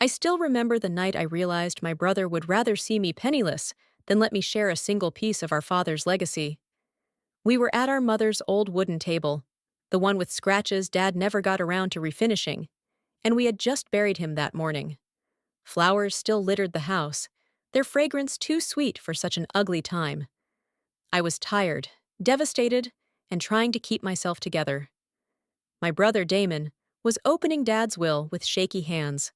I still remember the night I realized my brother would rather see me penniless than let me share a single piece of our father's legacy. We were at our mother's old wooden table, the one with scratches Dad never got around to refinishing, and we had just buried him that morning. Flowers still littered the house, their fragrance too sweet for such an ugly time. I was tired, devastated, and trying to keep myself together. My brother Damon was opening Dad's will with shaky hands,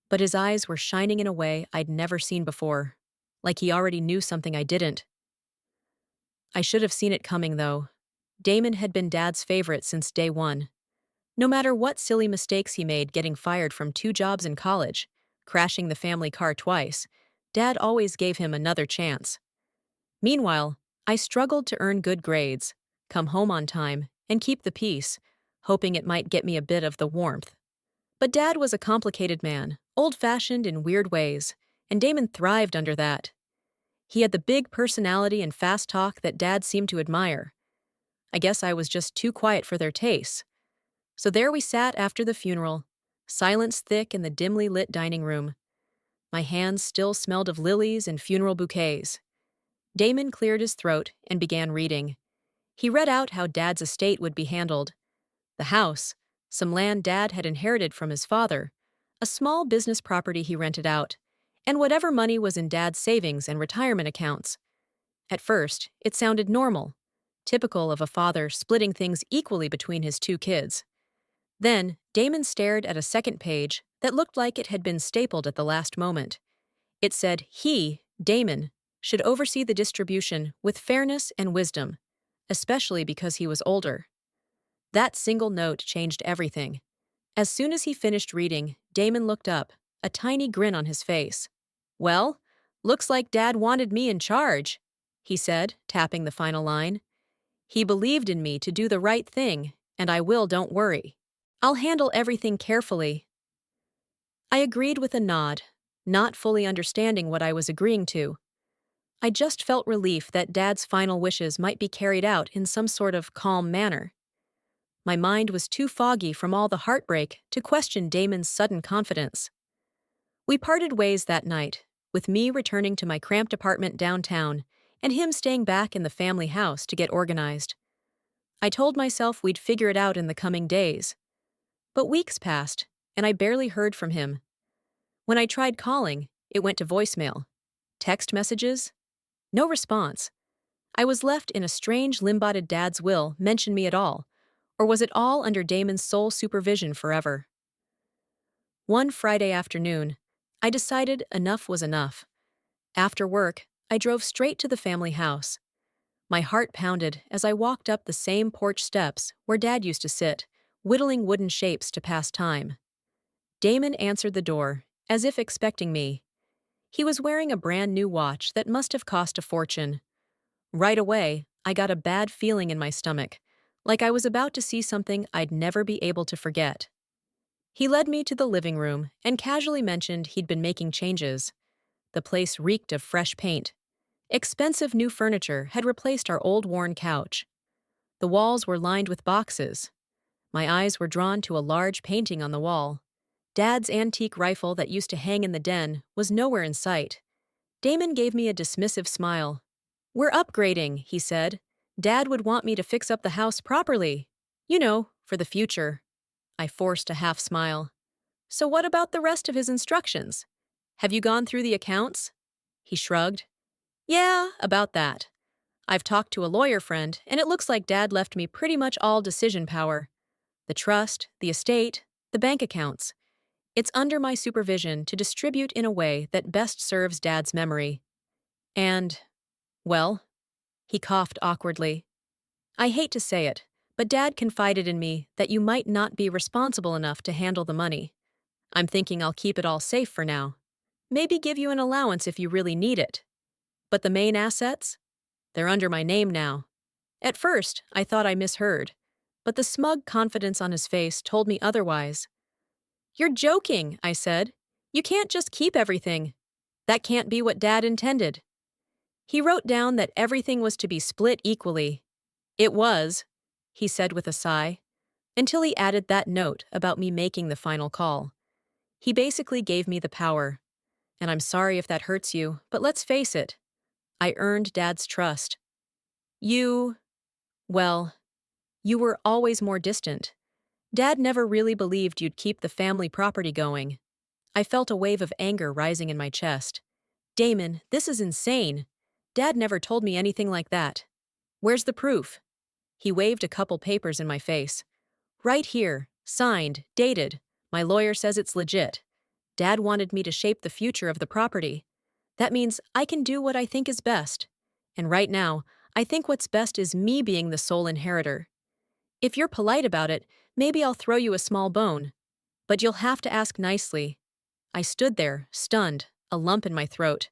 but his eyes were shining in a way I'd never seen before, like he already knew something I didn't. I should have seen it coming, though. Damon had been Dad's favorite since day one. No matter what silly mistakes he made getting fired from 2 jobs in college, crashing the family car twice, Dad always gave him another chance. Meanwhile, I struggled to earn good grades, come home on time, and keep the peace, hoping it might get me a bit of the warmth. But Dad was a complicated man, old-fashioned in weird ways, and Damon thrived under that. He had the big personality and fast talk that Dad seemed to admire. I guess I was just too quiet for their tastes. So there we sat after the funeral, silence thick in the dimly lit dining room. My hands still smelled of lilies and funeral bouquets. Damon cleared his throat and began reading. He read out how Dad's estate would be handled. The house, some land Dad had inherited from his father, a small business property he rented out, and whatever money was in Dad's savings and retirement accounts. At first, it sounded normal, typical of a father splitting things equally between his 2 kids. Then, Damon stared at a second page that looked like it had been stapled at the last moment. It said he, Damon, should oversee the distribution with fairness and wisdom, especially because he was older. That single note changed everything. As soon as he finished reading, Damon looked up, a tiny grin on his face. "Well, looks like Dad wanted me in charge," he said, tapping the final line. "He believed in me to do the right thing, and I will, don't worry. I'll handle everything carefully." I agreed with a nod, not fully understanding what I was agreeing to. I just felt relief that Dad's final wishes might be carried out in some sort of calm manner. My mind was too foggy from all the heartbreak to question Damon's sudden confidence. We parted ways that night, with me returning to my cramped apartment downtown and him staying back in the family house to get organized. I told myself we'd figure it out in the coming days. But weeks passed, and I barely heard from him. When I tried calling, it went to voicemail. Text messages? No response. I was left in a strange limbo. Did Dad's will mention me at all, or was it all under Damon's sole supervision forever? One Friday afternoon, I decided enough was enough. After work, I drove straight to the family house. My heart pounded as I walked up the same porch steps where Dad used to sit, whittling wooden shapes to pass time. Damon answered the door, as if expecting me. He was wearing a brand new watch that must have cost a fortune. Right away, I got a bad feeling in my stomach, like I was about to see something I'd never be able to forget. He led me to the living room and casually mentioned he'd been making changes. The place reeked of fresh paint. Expensive new furniture had replaced our old worn couch. The walls were lined with boxes. My eyes were drawn to a large painting on the wall. Dad's antique rifle that used to hang in the den was nowhere in sight. Damon gave me a dismissive smile. "We're upgrading," he said. "Dad would want me to fix up the house properly. You know, for the future." I forced a half smile. "So what about the rest of his instructions? Have you gone through the accounts?" He shrugged. "Yeah, about that. I've talked to a lawyer friend, and it looks like Dad left me pretty much all decision power. The trust, the estate, the bank accounts. It's under my supervision to distribute in a way that best serves Dad's memory. And, well," he coughed awkwardly. "I hate to say it, but Dad confided in me that you might not be responsible enough to handle the money. I'm thinking I'll keep it all safe for now. Maybe give you an allowance if you really need it. But the main assets? They're under my name now." At first, I thought I misheard, but the smug confidence on his face told me otherwise. "You're joking," I said. "You can't just keep everything. That can't be what Dad intended." He wrote down that everything was to be split equally. "It was," he said with a sigh, until he added that note about me making the final call. He basically gave me the power. And I'm sorry if that hurts you, but let's face it, I earned Dad's trust. You, well, you were always more distant. Dad never really believed you'd keep the family property going. I felt a wave of anger rising in my chest. Damon, this is insane. Dad never told me anything like that. Where's the proof? He waved a couple papers in my face. Right here, signed, dated. My lawyer says it's legit. Dad wanted me to shape the future of the property. That means I can do what I think is best. And right now, I think what's best is me being the sole inheritor. If you're polite about it, maybe I'll throw you a small bone. But you'll have to ask nicely. I stood there, stunned, a lump in my throat.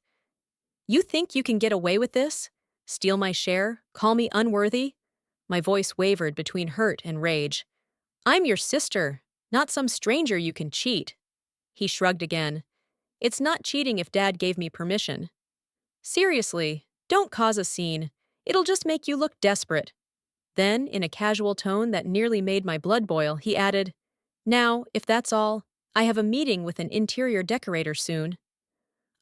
You think you can get away with this? Steal my share? Call me unworthy? My voice wavered between hurt and rage. I'm your sister, not some stranger you can cheat. He shrugged again. It's not cheating if Dad gave me permission. Seriously, don't cause a scene. It'll just make you look desperate. Then, in a casual tone that nearly made my blood boil, he added, Now, if that's all, I have a meeting with an interior decorator soon.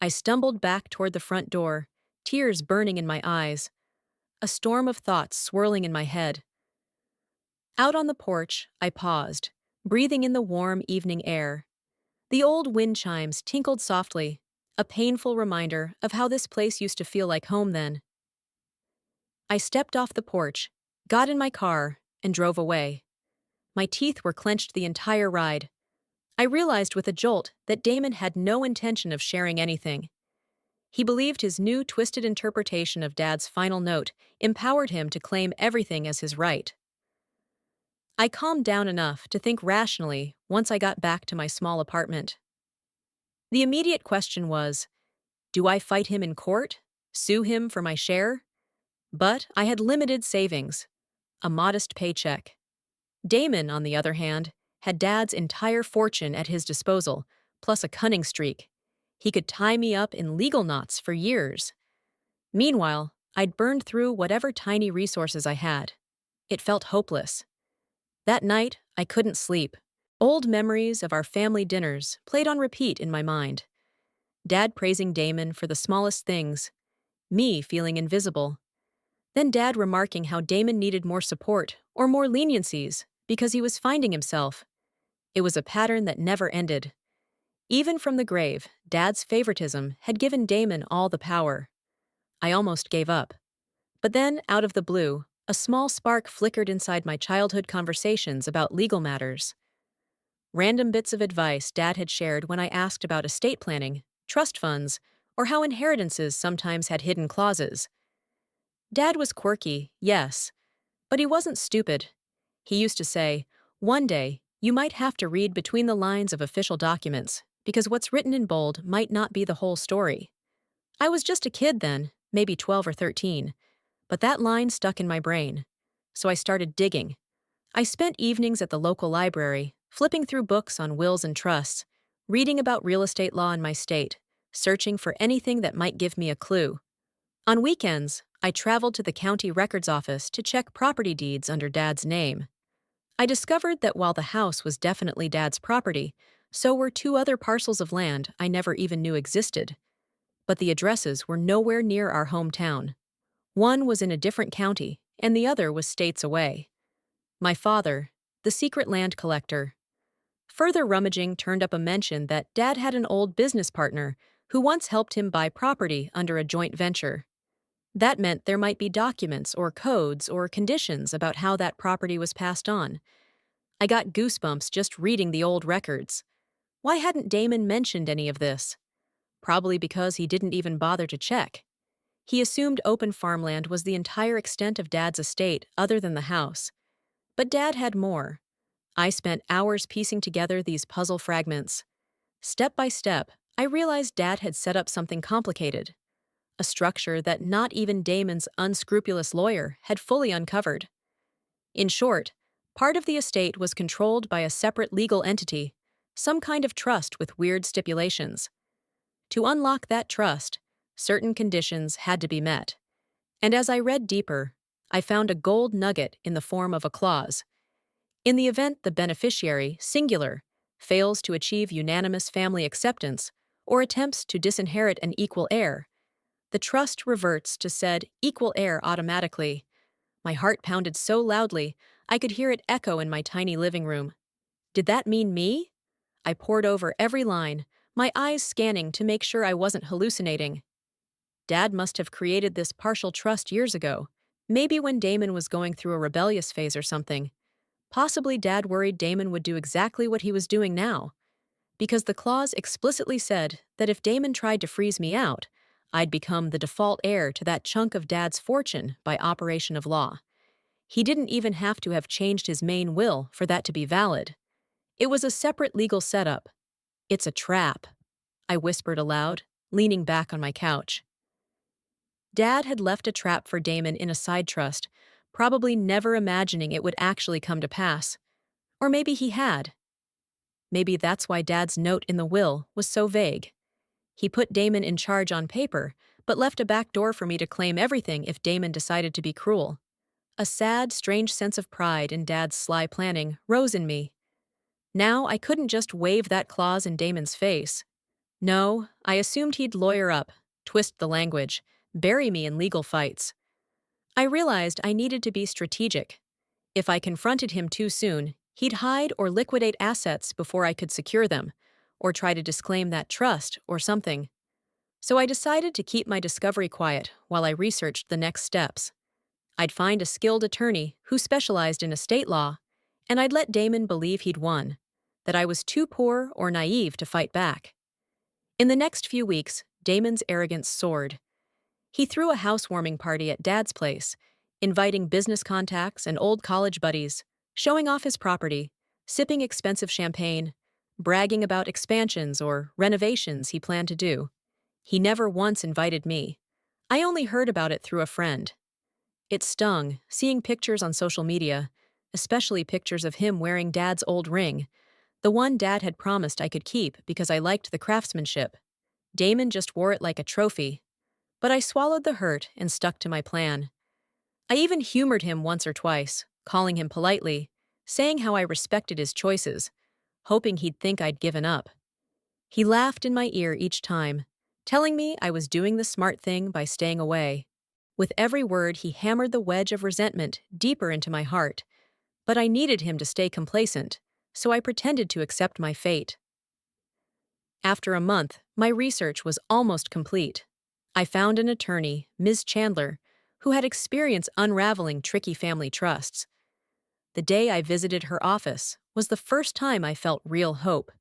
I stumbled back toward the front door, tears burning in my eyes, a storm of thoughts swirling in my head. Out on the porch, I paused, breathing in the warm evening air. The old wind chimes tinkled softly, a painful reminder of how this place used to feel like home then. I stepped off the porch, got in my car, and drove away. My teeth were clenched the entire ride. I realized with a jolt that Damon had no intention of sharing anything. He believed his new twisted interpretation of Dad's final note empowered him to claim everything as his right. I calmed down enough to think rationally once I got back to my small apartment. The immediate question was, do I fight him in court? Sue him for my share? But I had limited savings, a modest paycheck. Damon, on the other hand, had Dad's entire fortune at his disposal, plus a cunning streak. He could tie me up in legal knots for years. Meanwhile, I'd burned through whatever tiny resources I had. It felt hopeless. That night, I couldn't sleep. Old memories of our family dinners played on repeat in my mind. Dad praising Damon for the smallest things, me feeling invisible. Then Dad remarking how Damon needed more support or more leniencies because he was finding himself. It was a pattern that never ended. Even from the grave, Dad's favoritism had given Damon all the power. I almost gave up. But then, out of the blue, a small spark flickered inside my childhood conversations about legal matters. Random bits of advice Dad had shared when I asked about estate planning, trust funds, or how inheritances sometimes had hidden clauses. Dad was quirky, yes, but he wasn't stupid. He used to say, one day, you might have to read between the lines of official documents, because what's written in bold might not be the whole story. I was just a kid then, maybe 12 or 13, but that line stuck in my brain. So I started digging. I spent evenings at the local library, flipping through books on wills and trusts, reading about real estate law in my state, searching for anything that might give me a clue. On weekends, I traveled to the county records office to check property deeds under Dad's name. I discovered that while the house was definitely Dad's property, so were two other parcels of land I never even knew existed. But the addresses were nowhere near our hometown. One was in a different county, and the other was states away. My father, the secret land collector. Further rummaging turned up a mention that Dad had an old business partner who once helped him buy property under a joint venture. That meant there might be documents or codes or conditions about how that property was passed on. I got goosebumps just reading the old records. Why hadn't Damon mentioned any of this? Probably because he didn't even bother to check. He assumed open farmland was the entire extent of Dad's estate other than the house. But Dad had more. I spent hours piecing together these puzzle fragments. Step by step, I realized Dad had set up something complicated. A structure that not even Damon's unscrupulous lawyer had fully uncovered. In short, part of the estate was controlled by a separate legal entity, some kind of trust with weird stipulations. To unlock that trust, certain conditions had to be met. And as I read deeper, I found a gold nugget in the form of a clause. In the event the beneficiary, singular, fails to achieve unanimous family acceptance, or attempts to disinherit an equal heir, the trust reverts to said equal heir automatically. My heart pounded so loudly, I could hear it echo in my tiny living room. Did that mean me? I pored over every line, my eyes scanning to make sure I wasn't hallucinating. Dad must have created this partial trust years ago, maybe when Damon was going through a rebellious phase or something. Possibly Dad worried Damon would do exactly what he was doing now, because the clause explicitly said that if Damon tried to freeze me out, I'd become the default heir to that chunk of Dad's fortune by operation of law. He didn't even have to have changed his main will for that to be valid. It was a separate legal setup. It's a trap, I whispered aloud, leaning back on my couch. Dad had left a trap for Damon in a side trust, probably never imagining it would actually come to pass. Or maybe he had. Maybe that's why Dad's note in the will was so vague. He put Damon in charge on paper, but left a back door for me to claim everything if Damon decided to be cruel. A sad, strange sense of pride in Dad's sly planning rose in me. Now I couldn't just wave that clause in Damon's face. No, I assumed he'd lawyer up, twist the language, bury me in legal fights. I realized I needed to be strategic. If I confronted him too soon, he'd hide or liquidate assets before I could secure them, or try to disclaim that trust or something. So I decided to keep my discovery quiet while I researched the next steps. I'd find a skilled attorney who specialized in estate law, and I'd let Damon believe he'd won, that I was too poor or naive to fight back. In the next few weeks, Damon's arrogance soared. He threw a housewarming party at Dad's place, inviting business contacts and old college buddies, showing off his property, sipping expensive champagne, bragging about expansions or renovations he planned to do. He never once invited me. I only heard about it through a friend. It stung, seeing pictures on social media, especially pictures of him wearing Dad's old ring, the one Dad had promised I could keep because I liked the craftsmanship. Damon just wore it like a trophy. But I swallowed the hurt and stuck to my plan. I even humored him once or twice, calling him politely, saying how I respected his choices, hoping he'd think I'd given up. He laughed in my ear each time, telling me I was doing the smart thing by staying away. With every word, he hammered the wedge of resentment deeper into my heart. But I needed him to stay complacent, so I pretended to accept my fate. After a month, my research was almost complete. I found an attorney, Ms. Chandler, who had experience unraveling tricky family trusts. The day I visited her office was the first time I felt real hope.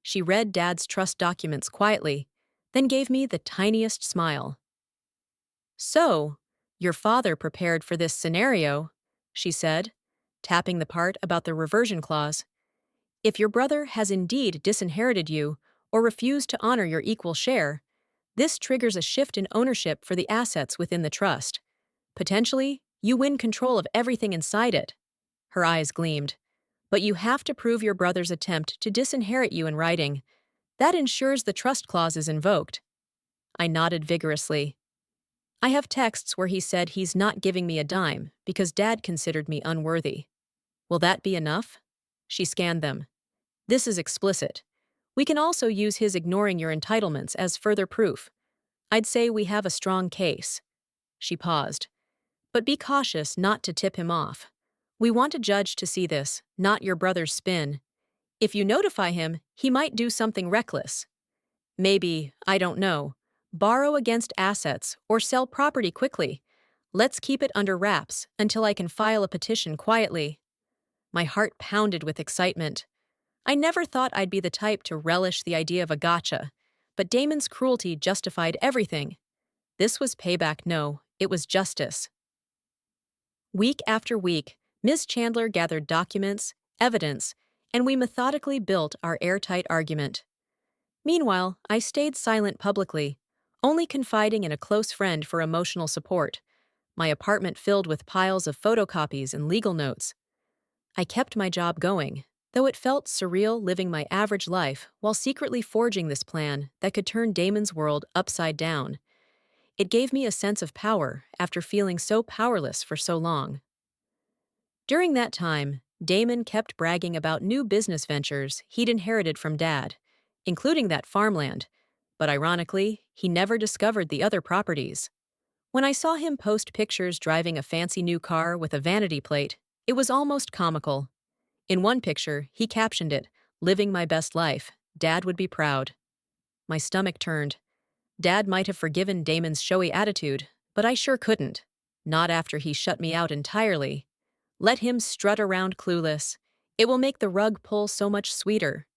She read Dad's trust documents quietly, then gave me the tiniest smile. "So, your father prepared for this scenario," she said, tapping the part about the reversion clause. "If your brother has indeed disinherited you or refused to honor your equal share, this triggers a shift in ownership for the assets within the trust. Potentially, you win control of everything inside it." Her eyes gleamed. "But you have to prove your brother's attempt to disinherit you in writing. That ensures the trust clause is invoked." I nodded vigorously. "I have texts where he said he's not giving me a dime because Dad considered me unworthy. Will that be enough?" She scanned them. "This is explicit. We can also use his ignoring your entitlements as further proof. I'd say we have a strong case." She paused. "But be cautious not to tip him off. We want a judge to see this, not your brother's spin. If you notify him, he might do something reckless. Maybe, I don't know, borrow against assets or sell property quickly. Let's keep it under wraps until I can file a petition quietly." My heart pounded with excitement. I never thought I'd be the type to relish the idea of a gotcha, but Damon's cruelty justified everything. This was payback, no, it was justice. Week after week, Ms. Chandler gathered documents, evidence, and we methodically built our airtight argument. Meanwhile, I stayed silent publicly, only confiding in a close friend for emotional support, my apartment filled with piles of photocopies and legal notes. I kept my job going, though it felt surreal living my average life while secretly forging this plan that could turn Damon's world upside down. It gave me a sense of power after feeling so powerless for so long. During that time, Damon kept bragging about new business ventures he'd inherited from Dad, including that farmland, but ironically, he never discovered the other properties. When I saw him post pictures driving a fancy new car with a vanity plate, it was almost comical. In one picture, he captioned it, "Living my best life. Dad would be proud." My stomach turned. Dad might have forgiven Damon's showy attitude, but I sure couldn't. Not after he shut me out entirely. Let him strut around clueless. It will make the rug pull so much sweeter.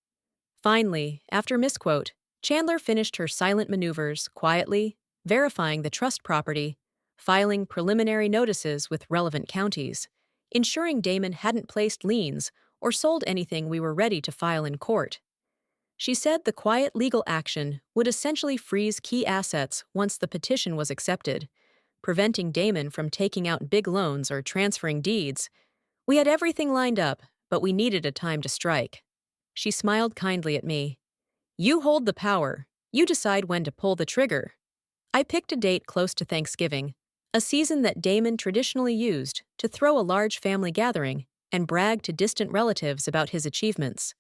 Finally, after misquote, Chandler finished her silent maneuvers quietly, verifying the trust property, filing preliminary notices with relevant counties, ensuring Damon hadn't placed liens or sold anything we were ready to file in court. She said the quiet legal action would essentially freeze key assets once the petition was accepted, preventing Damon from taking out big loans or transferring deeds. We had everything lined up, but we needed a time to strike. She smiled kindly at me. "You hold the power. You decide when to pull the trigger." I picked a date close to Thanksgiving, a season that Damon traditionally used to throw a large family gathering and brag to distant relatives about his achievements.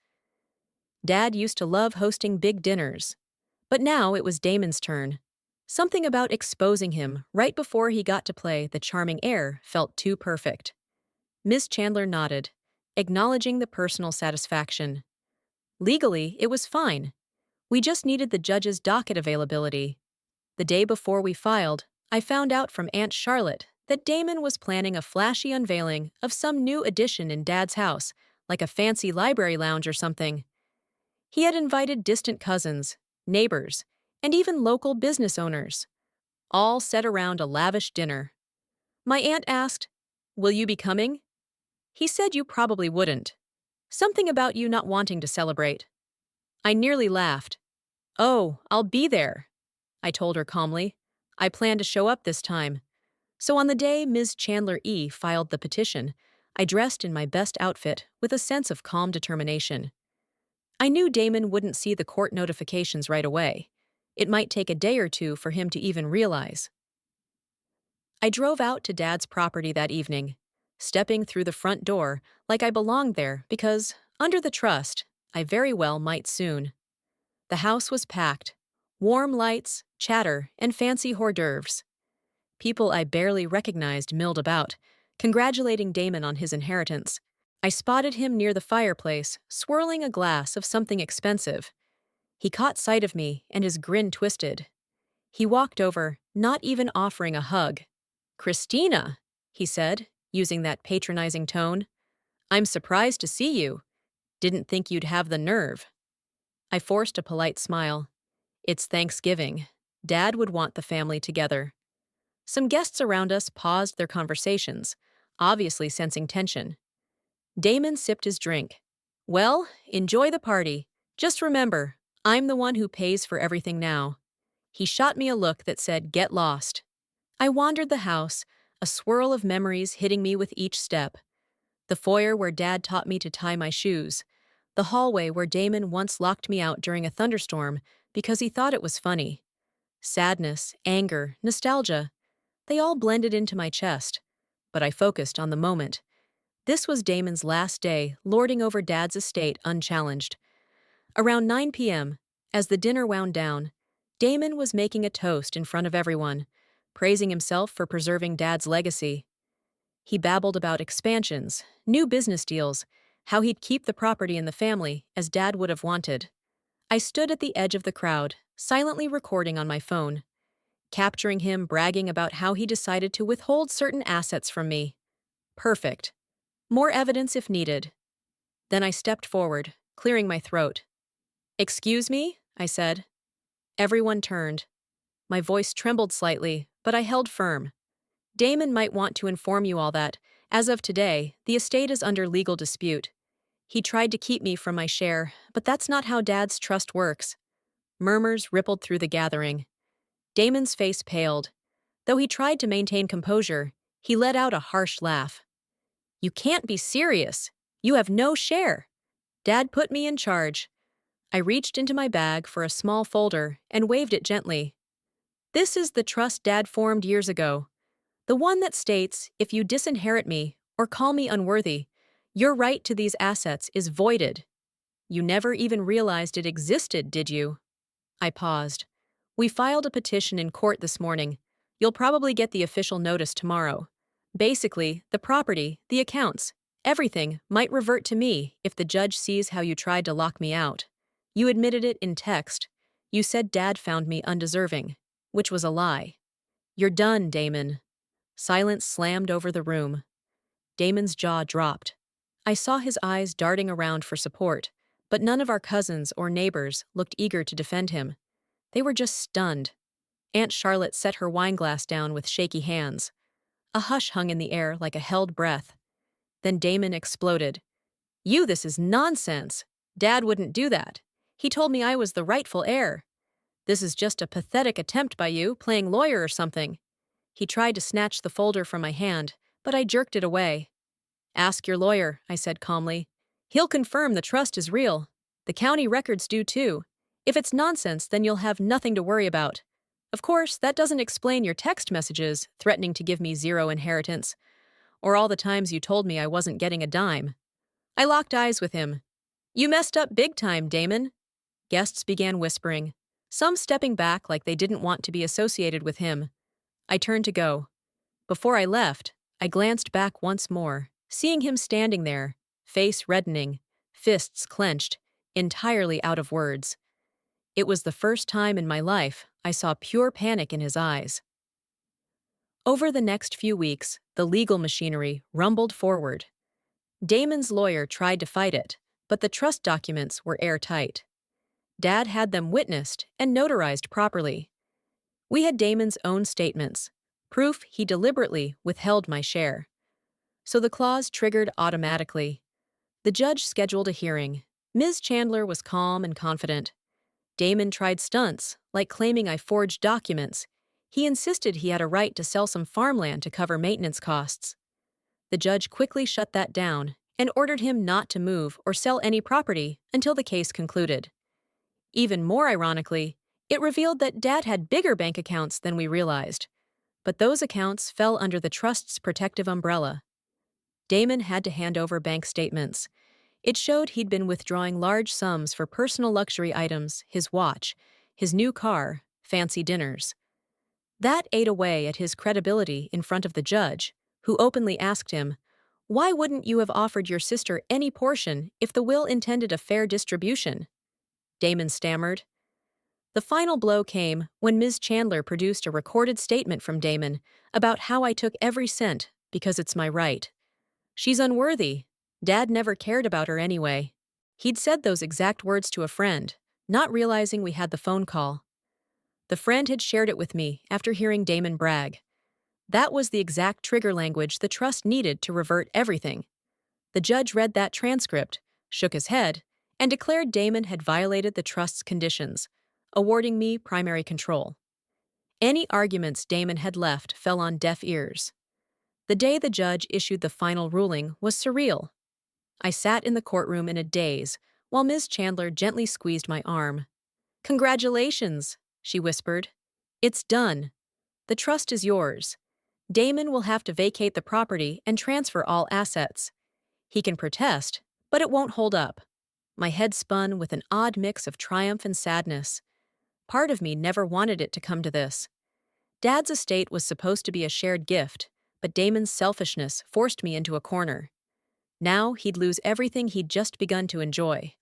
Dad used to love hosting big dinners, but now it was Damon's turn. Something about exposing him right before he got to play the charming heir felt too perfect. Miss Chandler nodded, acknowledging the personal satisfaction. Legally, it was fine. We just needed the judge's docket availability. The day before we filed, I found out from Aunt Charlotte that Damon was planning a flashy unveiling of some new addition in Dad's house, like a fancy library lounge or something. He had invited distant cousins, neighbors, and even local business owners, all set around a lavish dinner. My aunt asked, "Will you be coming?" He said you probably wouldn't. Something about you not wanting to celebrate. I nearly laughed. "Oh, I'll be there," I told her calmly. "I plan to show up this time." So on the day Ms. Chandler E. filed the petition, I dressed in my best outfit with a sense of calm determination. I knew Damon wouldn't see the court notifications right away. It might take a day or two for him to even realize. I drove out to Dad's property that evening, stepping through the front door like I belonged there because, under the trust, I very well might soon. The house was packed. Warm lights, chatter, and fancy hors d'oeuvres. People I barely recognized milled about, congratulating Damon on his inheritance. I spotted him near the fireplace, swirling a glass of something expensive. He caught sight of me, and his grin twisted. He walked over, not even offering a hug. "Christina," he said, using that patronizing tone. "I'm surprised to see you. Didn't think you'd have the nerve." I forced a polite smile. It's Thanksgiving. Dad would want the family together. Some guests around us paused their conversations, obviously sensing tension. Damon sipped his drink. "Well, enjoy the party. Just remember, I'm the one who pays for everything now." He shot me a look that said, "Get lost." I wandered the house, a swirl of memories hitting me with each step. The foyer where Dad taught me to tie my shoes. The hallway where Damon once locked me out during a thunderstorm because he thought it was funny. Sadness, anger, nostalgia. They all blended into my chest. But I focused on the moment. This was Damon's last day, lording over Dad's estate unchallenged. Around 9 p.m., as the dinner wound down, Damon was making a toast in front of everyone, praising himself for preserving Dad's legacy. He babbled about expansions, new business deals, how he'd keep the property in the family as Dad would have wanted. I stood at the edge of the crowd, silently recording on my phone, capturing him bragging about how he decided to withhold certain assets from me. Perfect. More evidence if needed. Then I stepped forward, clearing my throat. "Excuse me?" I said. Everyone turned. My voice trembled slightly, but I held firm. "Damon might want to inform you all that, as of today, the estate is under legal dispute. He tried to keep me from my share, but that's not how Dad's trust works." Murmurs rippled through the gathering. Damon's face paled. Though he tried to maintain composure, he let out a harsh laugh. "You can't be serious. You have no share. Dad put me in charge." I reached into my bag for a small folder and waved it gently. "This is the trust Dad formed years ago. The one that states if you disinherit me or call me unworthy, Your right to these assets is voided. You never even realized it existed, did you? I paused. We filed a petition in court this morning. You'll probably get the official notice tomorrow. Basically, the property, the accounts, everything might revert to me if the judge sees how you tried to lock me out. You admitted it in text. You said Dad found me undeserving, which was a lie. You're done, Damon. Silence slammed over the room. Damon's jaw dropped. I saw his eyes darting around for support, but none of our cousins or neighbors looked eager to defend him. They were just stunned. Aunt Charlotte set her wineglass down with shaky hands. A hush hung in the air like a held breath. Then Damon exploded. This is nonsense. Dad wouldn't do that. He told me I was the rightful heir. This is just a pathetic attempt by you, playing lawyer or something. He tried to snatch the folder from my hand, but I jerked it away. Ask your lawyer, I said calmly. He'll confirm the trust is real. The county records do too. If it's nonsense, then you'll have nothing to worry about. Of course, that doesn't explain your text messages threatening to give me zero inheritance, or all the times you told me I wasn't getting a dime. I locked eyes with him. You messed up big time, Damon. Guests began whispering, some stepping back like they didn't want to be associated with him. I turned to go. Before I left, I glanced back once more, seeing him standing there, face reddening, fists clenched, entirely out of words. It was the first time in my life I saw pure panic in his eyes. Over the next few weeks, the legal machinery rumbled forward. Damon's lawyer tried to fight it, but the trust documents were airtight. Dad had them witnessed and notarized properly. We had Damon's own statements, proof he deliberately withheld my share. So the clause triggered automatically. The judge scheduled a hearing. Ms. Chandler was calm and confident. Damon tried stunts, like claiming I forged documents. He insisted he had a right to sell some farmland to cover maintenance costs. The judge quickly shut that down and ordered him not to move or sell any property until the case concluded. Even more ironically, it revealed that Dad had bigger bank accounts than we realized, but those accounts fell under the trust's protective umbrella. Damon had to hand over bank statements. It showed he'd been withdrawing large sums for personal luxury items, his watch, his new car, fancy dinners. That ate away at his credibility in front of the judge, who openly asked him, "Why wouldn't you have offered your sister any portion if the will intended a fair distribution?" Damon stammered. The final blow came when Ms. Chandler produced a recorded statement from Damon about how I took every cent because it's my right. She's unworthy. Dad never cared about her anyway. He'd said those exact words to a friend, not realizing we had the phone call. The friend had shared it with me after hearing Damon brag. That was the exact trigger language the trust needed to revert everything. The judge read that transcript, shook his head, and declared Damon had violated the trust's conditions, awarding me primary control. Any arguments Damon had left fell on deaf ears. The day the judge issued the final ruling was surreal. I sat in the courtroom in a daze while Ms. Chandler gently squeezed my arm. "Congratulations," she whispered. "It's done. The trust is yours. Damon will have to vacate the property and transfer all assets. He can protest, but it won't hold up." My head spun with an odd mix of triumph and sadness. Part of me never wanted it to come to this. Dad's estate was supposed to be a shared gift, but Damon's selfishness forced me into a corner. Now he'd lose everything he'd just begun to enjoy.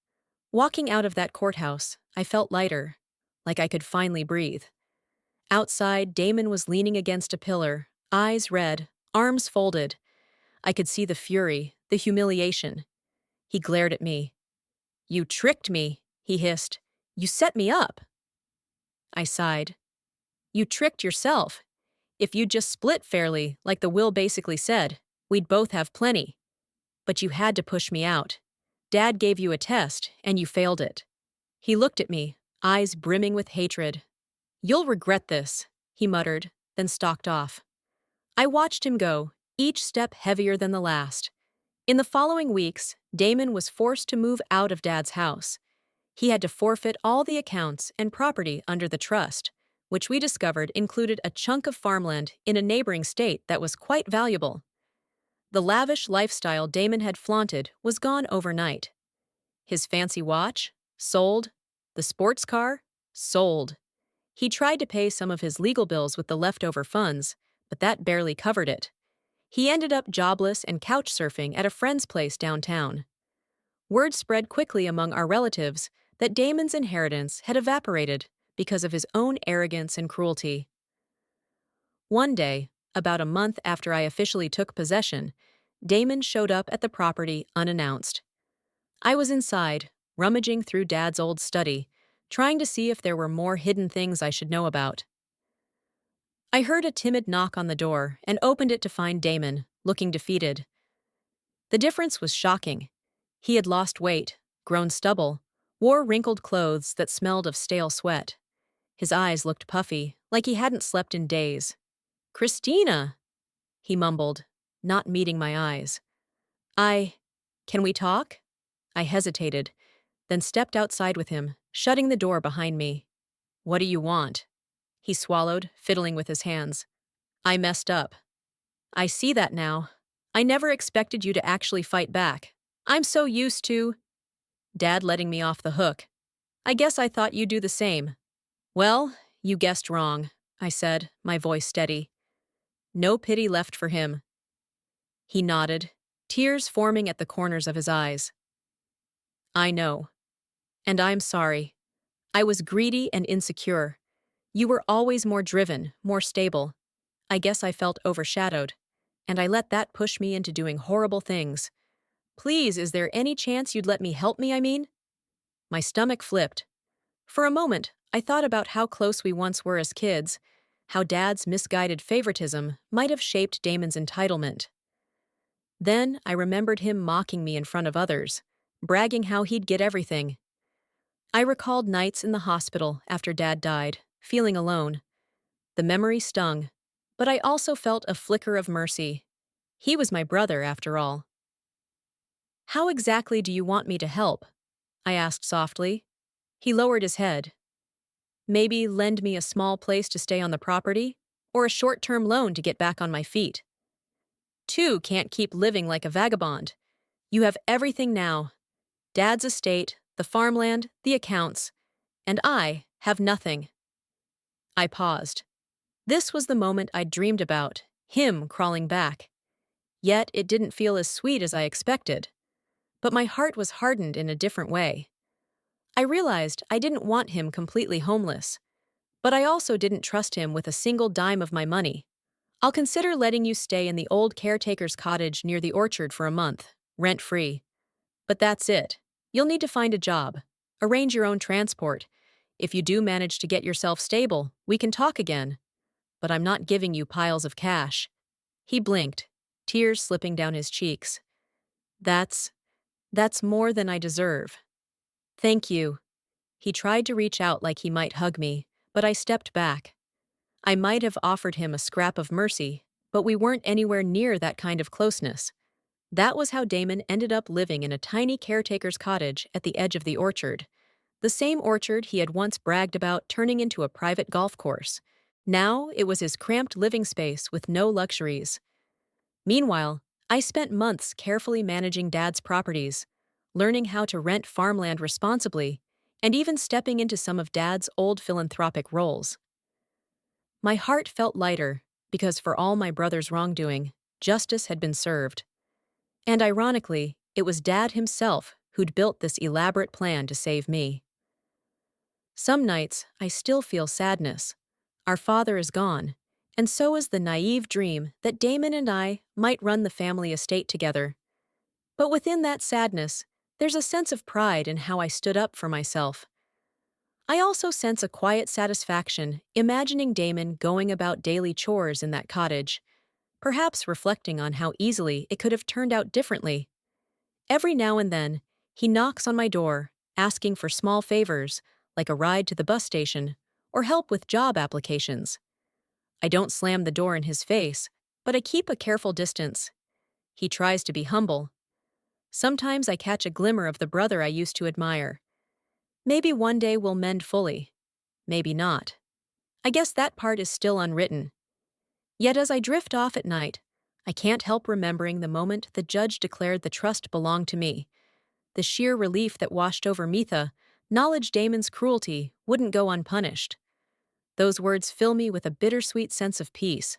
Walking out of that courthouse, I felt lighter, like I could finally breathe. Outside, Damon was leaning against a pillar, eyes red, arms folded. I could see the fury, the humiliation. He glared at me. "You tricked me," he hissed. "You set me up." I sighed. "You tricked yourself. If you'd just split fairly, like the will basically said, we'd both have plenty. But you had to push me out. Dad gave you a test, and you failed it." He looked at me, eyes brimming with hatred. "You'll regret this," he muttered, then stalked off. I watched him go, each step heavier than the last. In the following weeks, Damon was forced to move out of Dad's house. He had to forfeit all the accounts and property under the trust, which we discovered included a chunk of farmland in a neighboring state that was quite valuable. The lavish lifestyle Damon had flaunted was gone overnight. His fancy watch? Sold. The sports car? Sold. He tried to pay some of his legal bills with the leftover funds, but that barely covered it. He ended up jobless and couch surfing at a friend's place downtown. Word spread quickly among our relatives that Damon's inheritance had evaporated because of his own arrogance and cruelty. One day, about a month after I officially took possession, Damon showed up at the property unannounced. I was inside, rummaging through Dad's old study, trying to see if there were more hidden things I should know about. I heard a timid knock on the door and opened it to find Damon, looking defeated. The difference was shocking. He had lost weight, grown stubble, wore wrinkled clothes that smelled of stale sweat. His eyes looked puffy, like he hadn't slept in days. "Christina," he mumbled, not meeting my eyes. Can we talk?" I hesitated, then stepped outside with him, shutting the door behind me. "What do you want?" He swallowed, fiddling with his hands. "I messed up." "I see that now. I never expected you to actually fight back. I'm so used to Dad letting me off the hook. I guess I thought you'd do the same." "Well, you guessed wrong," I said, my voice steady. "No pity left for him." He nodded, tears forming at the corners of his eyes. "I know. And I'm sorry. I was greedy and insecure. You were always more driven, more stable. I guess I felt overshadowed, and I let that push me into doing horrible things. Please, is there any chance you'd let me help me, I mean?" My stomach flipped. For a moment, I thought about how close we once were as kids, how Dad's misguided favoritism might have shaped Damon's entitlement. Then I remembered him mocking me in front of others, bragging how he'd get everything. I recalled nights in the hospital after Dad died, feeling alone. The memory stung, but I also felt a flicker of mercy. He was my brother, after all. "How exactly do you want me to help?" I asked softly. He lowered his head. "Maybe lend me a small place to stay on the property, or a short-term loan to get back on my feet. Two can't keep living like a vagabond. You have everything now. Dad's estate, the farmland, the accounts, and I have nothing." I paused. This was the moment I'd dreamed about, him crawling back. Yet it didn't feel as sweet as I expected. But my heart was hardened in a different way. I realized I didn't want him completely homeless, but I also didn't trust him with a single dime of my money. "I'll consider letting you stay in the old caretaker's cottage near the orchard for a month, rent-free. But that's it. You'll need to find a job. Arrange your own transport. If you do manage to get yourself stable, we can talk again. But I'm not giving you piles of cash." He blinked, tears slipping down his cheeks. That's more than I deserve." "Thank you." He tried to reach out like he might hug me, but I stepped back. I might have offered him a scrap of mercy, but we weren't anywhere near that kind of closeness. That was how Damon ended up living in a tiny caretaker's cottage at the edge of the orchard. The same orchard he had once bragged about turning into a private golf course. Now it was his cramped living space with no luxuries. Meanwhile, I spent months carefully managing Dad's properties, learning how to rent farmland responsibly, and even stepping into some of Dad's old philanthropic roles. My heart felt lighter because for all my brother's wrongdoing, justice had been served. And ironically, it was Dad himself who'd built this elaborate plan to save me. Some nights, I still feel sadness. Our father is gone, and so is the naive dream that Damon and I might run the family estate together. But within that sadness, there's a sense of pride in how I stood up for myself. I also sense a quiet satisfaction imagining Damon going about daily chores in that cottage, perhaps reflecting on how easily it could have turned out differently. Every now and then, he knocks on my door, asking for small favors, like a ride to the bus station or help with job applications. I don't slam the door in his face, but I keep a careful distance. He tries to be humble. Sometimes I catch a glimmer of the brother I used to admire. Maybe one day we'll mend fully. Maybe not. I guess that part is still unwritten. Yet as I drift off at night, I can't help remembering the moment the judge declared the trust belonged to me. The sheer relief that washed over Mitha, knowledge Damon's cruelty wouldn't go unpunished. Those words fill me with a bittersweet sense of peace.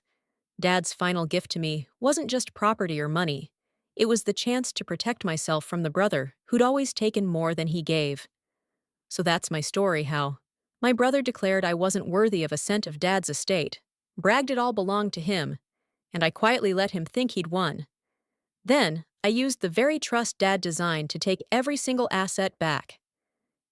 Dad's final gift to me wasn't just property or money. It was the chance to protect myself from the brother who'd always taken more than he gave. So that's my story, how my brother declared I wasn't worthy of a cent of Dad's estate, bragged it all belonged to him, and I quietly let him think he'd won. Then, I used the very trust Dad designed to take every single asset back.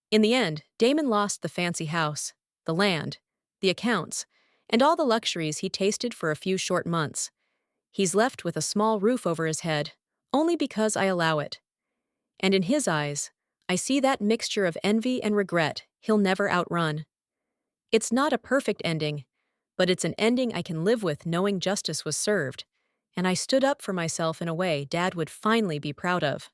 In the end, Damon lost the fancy house, the land, the accounts, and all the luxuries he tasted for a few short months. He's left with a small roof over his head, only because I allow it. And in his eyes, I see that mixture of envy and regret he'll never outrun. It's not a perfect ending, but it's an ending I can live with knowing justice was served, and I stood up for myself in a way Dad would finally be proud of.